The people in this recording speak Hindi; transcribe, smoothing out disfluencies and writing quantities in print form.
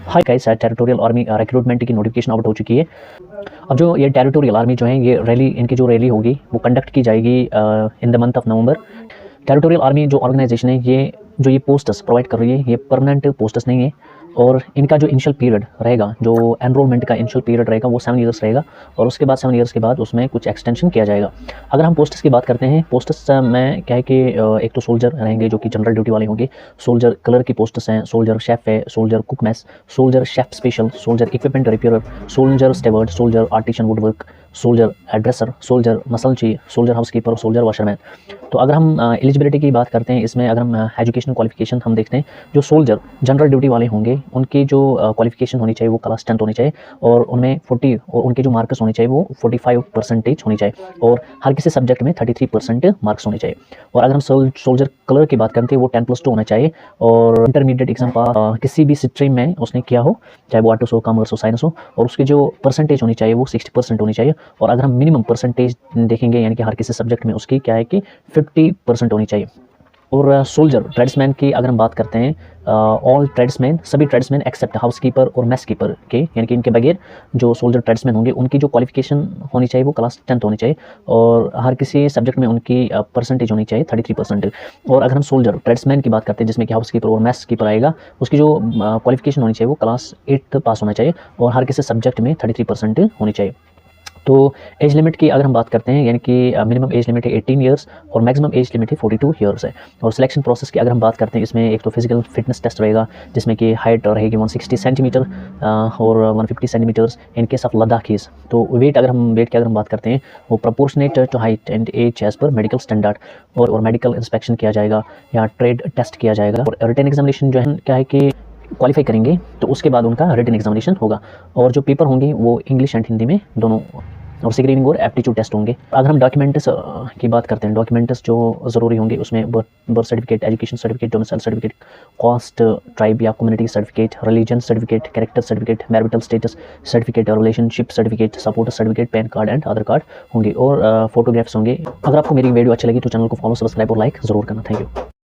Hi guys, territorial army recruitment की नोटिफिकेशन आउट हो चुकी है। अब जो ये टेरिटोरियल आर्मी जो है, ये रैली, इनकी जो रैली होगी वो कंडक्ट की जाएगी in the month of November. Territorial army जो ऑर्गेनाइजेशन है, ये पोस्ट्स प्रोवाइड कर रही है, ये परमानेंट पोस्ट्स नहीं है। और इनका जो इनिशियल पीरियड रहेगा, जो एनरोलमेंट का इनिशियल पीरियड रहेगा, वो 7 ईयर्स रहेगा। और उसके बाद 7 ईयर्स के बाद उसमें कुछ एक्सटेंशन किया जाएगा। अगर हम पोस्ट्स की बात करते हैं, पोस्ट्स में क्या है कि एक तो सोल्जर रहेंगे जो कि जनरल ड्यूटी वाले होंगे। सोल्जर कलर की पोस्ट्स हैं, सोल्जर शेफ़ है, soldier cook mess, soldier chef special, soldier equipment repair, soldier steward, soldier artisan wood work, soldier dresser, soldier masalchi, soldier housekeeper, soldier washerman. तो अगर हम एलिजिबिलिटी की बात करते हैं, इसमें अगर हम एजुकेशनल क्वालिफिकेशन हम देखते हैं, जो सोल्जर जनरल ड्यूटी वाले होंगे उनकी जो क्वालिफिकेशन होनी चाहिए वो क्लास 10 होनी चाहिए। और उनमें 40 और उनके जो मार्क्स होने चाहिए वो 45% होनी चाहिए। और हर किसी सब्जेक्ट में 33% मार्क्स होने चाहिए। और अगर हम सोल्जर कलर की बात करते हैं, वो 10+2 होना चाहिए। और इंटरमीडिएट एग्जाम पास किसी भी स्ट्रीम में उसने किया हो, चाहे वो आर्ट्स हो, कॉमर्स हो, साइंस हो। और उसकी जो परसेंटेज होनी चाहिए वो 60% होनी चाहिए। और अगर हम मिनिमम परसेंटेज देखेंगे, यानी कि हर किसी सब्जेक्ट में उसकी क्या है कि 50% होनी चाहिए। और सोल्जर ट्रेड्समैन की अगर हम बात करते हैं, ऑल ट्रेड्समैन, सभी ट्रेड्समैन एक्सेप्ट हाउसकीपर और मैस कीपर के, यानी कि इनके बगैर जो सोल्जर ट्रेड्समैन होंगे उनकी जो क्वालिफिकेशन होनी चाहिए वो क्लास 10 होनी चाहिए। और हर किसी सब्जेक्ट में उनकी परसेंटेज होनी चाहिए 33%। और अगर हम सोल्जर ट्रेड्समैन की बात करते हैं, जिसमें कि हाउसकीपर और मैस कीपर आएगा, उसकी जो क्वालिफिकेशन होनी चाहिए वो क्लास 8 पास होना चाहिए। और हर किसी सब्जेक्ट में 33% होनी चाहिए। तो एज लिमिट की अगर हम बात करते हैं, यानी कि मिनिमम एज लिमिट है 18 ईयर्स और मैक्सिमम एज लिमिट है 42 ईयर्स है। और सिलेक्शन प्रोसेस की अगर हम बात करते हैं, इसमें एक तो फिजिकल फिटनेस टेस्ट रहेगा, जिसमें कि हाइट रहेगी 160 सेंटीमीटर और 150 centimetres in case of Ladakhis. तो वेट की अगर हम बात करते हैं, वो proportionate to height and age age पर मेडिकल स्टैंडर्ड। और मेडिकल इंस्पेक्शन किया जाएगा या ट्रेड टेस्ट किया जाएगा। और रिटन एग्जामिनेशन जो है क्या है कि क्वालिफाई करेंगे तो उसके बाद उनका रिटन एग्जामिनेशन होगा। और जो पेपर होंगे वो इंग्लिश एंड हिंदी में दोनों, और स्क्रीनिंग और एप्टीट्यूड टेस्ट होंगे। अगर हम डॉक्यूमेंट्स की बात करते हैं, डॉक्यूमेंट्स जो ज़रूरी होंगे उसमें birth certificate, education certificate, domicile certificate, caste, tribe या community certificate, religion certificate, character certificate, marital status certificate, relationship certificate, support certificate, PAN card and Aadhaar card होंगे। और फोटोग्राफ्स होंगे। अगर आपको मेरी वीडियो अच्छी लगी तो चैनल को फॉलो, सब्सक्राइब और लाइक ज़रूर करना। Thank you.